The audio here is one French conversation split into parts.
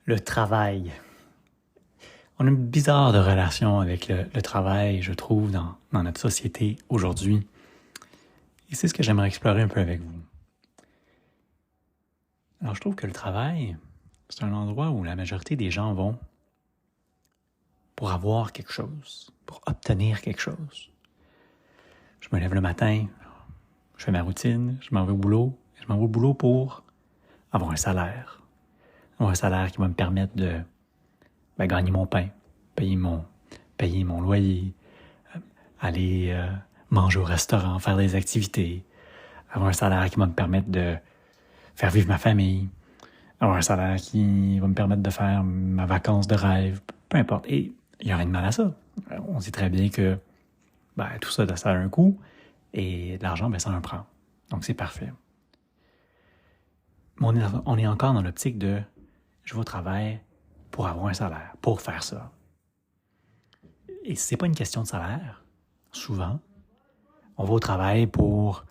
Le travail. On a une bizarre de relation avec le travail, je trouve, dans notre société aujourd'hui. Et c'est ce que j'aimerais explorer un peu avec vous. Alors, je trouve que le travail, c'est un endroit où la majorité des gens vont pour avoir quelque chose, pour obtenir quelque chose. Je me lève le matin, je fais ma routine, je m'en vais au boulot. Je m'en vais au boulot pour avoir un salaire. Avoir un salaire qui va me permettre de gagner mon pain, payer mon loyer, aller manger au restaurant, faire des activités, avoir un salaire qui va me permettre de faire vivre ma famille, avoir un salaire qui va me permettre de faire ma vacance de rêve, peu importe. Et il n'y a rien de mal à ça. On sait très bien que tout ça, ça a un coût et l'argent, ça en prend. Donc c'est parfait. Mais on est encore dans l'optique de je vais au travail pour avoir un salaire, pour faire ça. Et c'est pas une question de salaire, souvent, on va au travail pour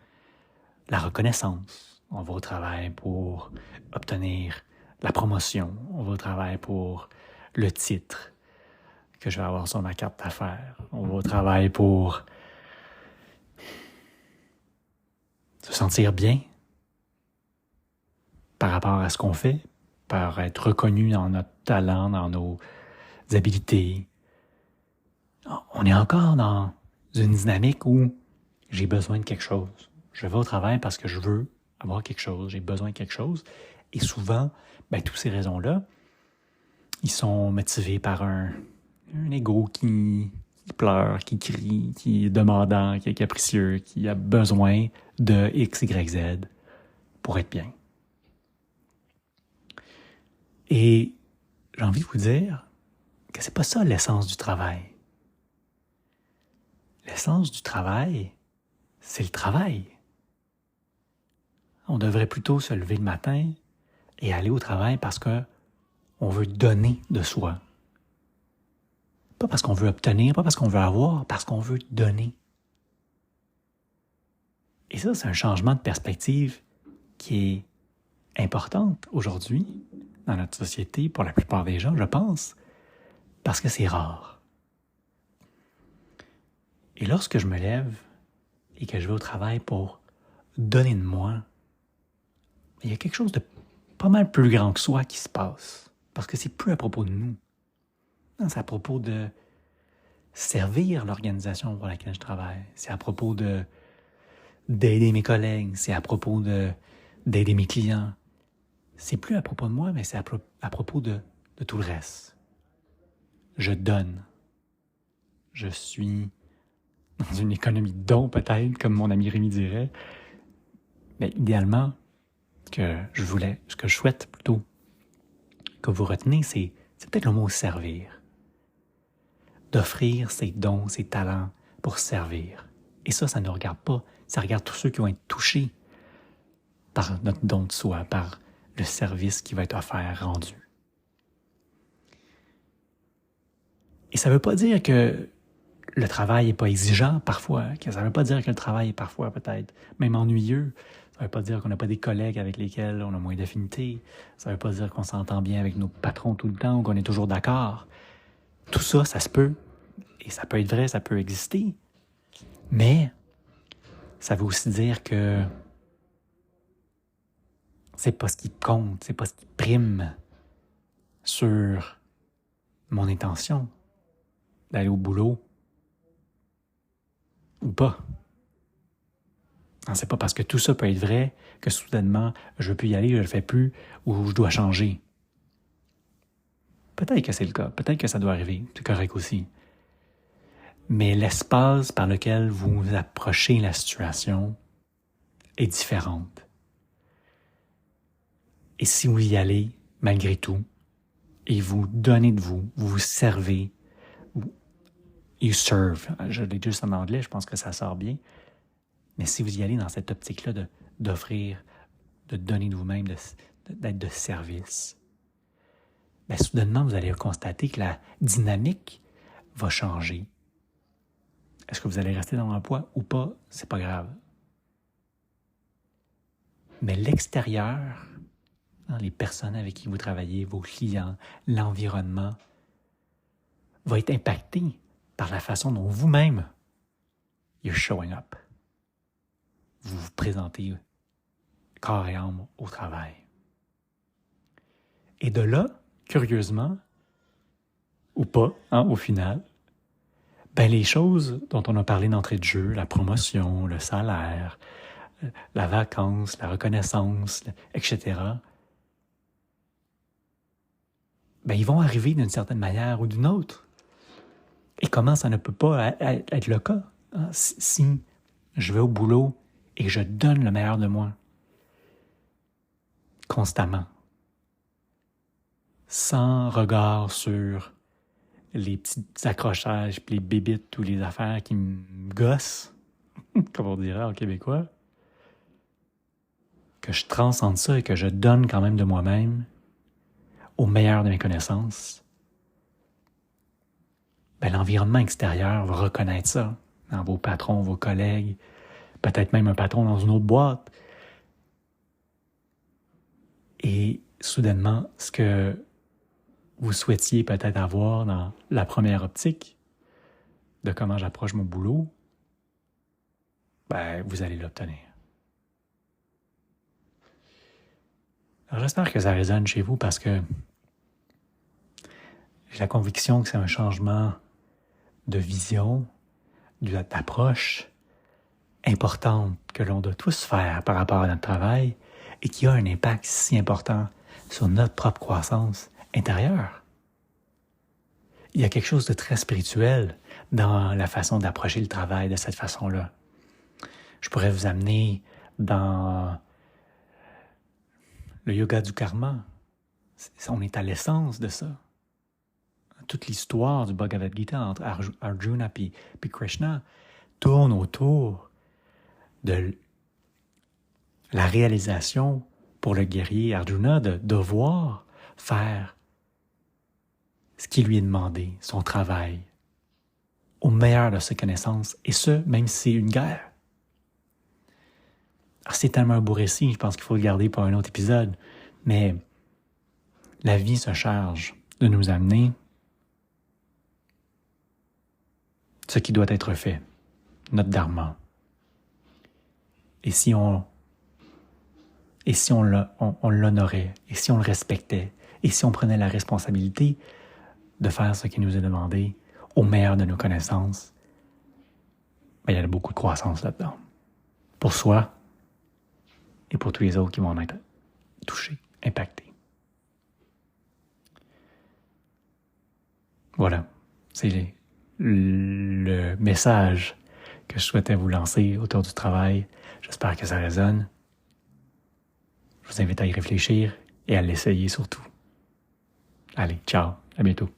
la reconnaissance. On va au travail pour obtenir la promotion. On va au travail pour le titre que je vais avoir sur ma carte d'affaires. On va au travail pour se sentir bien par rapport à ce qu'on fait, par être reconnu dans notre talent, dans nos habiletés. On est encore dans une dynamique où j'ai besoin de quelque chose. Je vais au travail parce que je veux avoir quelque chose, j'ai besoin de quelque chose. Et souvent, toutes ces raisons-là, ils sont motivés par un ego qui pleure, qui crie, qui est demandant, qui est capricieux, qui a besoin de X, Y, Z pour être bien. Et j'ai envie de vous dire que c'est pas ça l'essence du travail. L'essence du travail, c'est le travail. On devrait plutôt se lever le matin et aller au travail parce que on veut donner de soi. Pas parce qu'on veut obtenir, pas parce qu'on veut avoir, parce qu'on veut donner. Et ça, c'est un changement de perspective qui est important aujourd'hui dans notre société, pour la plupart des gens, je pense, parce que c'est rare. Et lorsque je me lève et que je vais au travail pour donner de moi, il y a quelque chose de pas mal plus grand que soi qui se passe. Parce que c'est plus à propos de nous. Non, c'est à propos de servir l'organisation pour laquelle je travaille. C'est à propos d'aider mes collègues. C'est à propos d'aider mes clients. C'est plus à propos de moi, mais c'est à propos de tout le reste. Je donne. Je suis dans une économie de dons, peut-être, comme mon ami Rémi dirait. Mais idéalement, ce que je souhaite plutôt que vous retenez, c'est peut-être le mot servir. D'offrir ses dons, ses talents pour servir. Et ça ne regarde pas. Ça regarde tous ceux qui vont être touchés par notre don de soi, par le service qui va être offert, rendu. Et ça ne veut pas dire que le travail n'est pas exigeant parfois, que ça ne veut pas dire que le travail est parfois peut-être même ennuyeux. Ça ne veut pas dire qu'on n'a pas des collègues avec lesquels on a moins d'affinité. Ça ne veut pas dire qu'on s'entend bien avec nos patrons tout le temps ou qu'on est toujours d'accord. Tout ça, ça se peut. Et ça peut être vrai, ça peut exister. Mais ça veut aussi dire que c'est pas ce qui compte, c'est pas ce qui prime sur mon intention d'aller au boulot ou pas. C'est pas parce que tout ça peut être vrai que soudainement, je veux plus y aller, je le fais plus, ou je dois changer. Peut-être que c'est le cas, peut-être que ça doit arriver, c'est correct aussi. Mais l'espace par lequel vous approchez la situation est différente. Et si vous y allez, malgré tout, et vous donnez de vous, vous vous servez, you serve, je l'ai juste en anglais, je pense que ça sort bien, mais si vous y allez dans cette optique-là d'offrir, de donner de vous-même, d'être de service, soudainement, vous allez constater que la dynamique va changer. Est-ce que vous allez rester dans l'emploi ou pas? C'est pas grave. Mais l'extérieur, les personnes avec qui vous travaillez, vos clients, l'environnement, va être impacté par la façon dont vous-même you're showing up. Vous vous présentez corps et âme au travail. Et de là, curieusement, ou pas, au final, les choses dont on a parlé d'entrée de jeu, la promotion, le salaire, la vacance, la reconnaissance, etc., ils vont arriver d'une certaine manière ou d'une autre. Et comment ça ne peut pas être le cas? Si je vais au boulot et je donne le meilleur de moi, constamment, sans regard sur les petits accrochages, puis les bébites ou les affaires qui me gossent, comme on dirait en québécois, que je transcende ça et que je donne quand même de moi-même au meilleur de mes connaissances, l'environnement extérieur va reconnaître ça dans vos patrons, vos collègues, peut-être même un patron dans une autre boîte. Et soudainement, ce que vous souhaitiez peut-être avoir dans la première optique de comment j'approche mon boulot, vous allez l'obtenir. Alors j'espère que ça résonne chez vous parce que j'ai la conviction que c'est un changement de vision, d'approche importante que l'on doit tous faire par rapport à notre travail et qui a un impact si important sur notre propre croissance intérieure. Il y a quelque chose de très spirituel dans la façon d'approcher le travail de cette façon-là. Je pourrais vous amener dans le yoga du karma. On est à l'essence de ça. Toute l'histoire du Bhagavad Gita entre Arjuna et Krishna tourne autour de la réalisation pour le guerrier Arjuna de devoir faire ce qui lui est demandé, son travail, au meilleur de ses connaissances, et ce, même si c'est une guerre. Alors, c'est tellement un beau récit, je pense qu'il faut le garder pour un autre épisode, mais la vie se charge de nous amener ce qui doit être fait, notre dharma. Et si on l'honorait, et si on le respectait, et si on prenait la responsabilité de faire ce qui nous est demandé au meilleur de nos connaissances, il y a beaucoup de croissance là-dedans. Pour soi et pour tous les autres qui vont en être touchés, impactés. Voilà, c'est le message que je souhaitais vous lancer autour du travail. J'espère que ça résonne. Je vous invite à y réfléchir et à l'essayer surtout. Allez, ciao, à bientôt.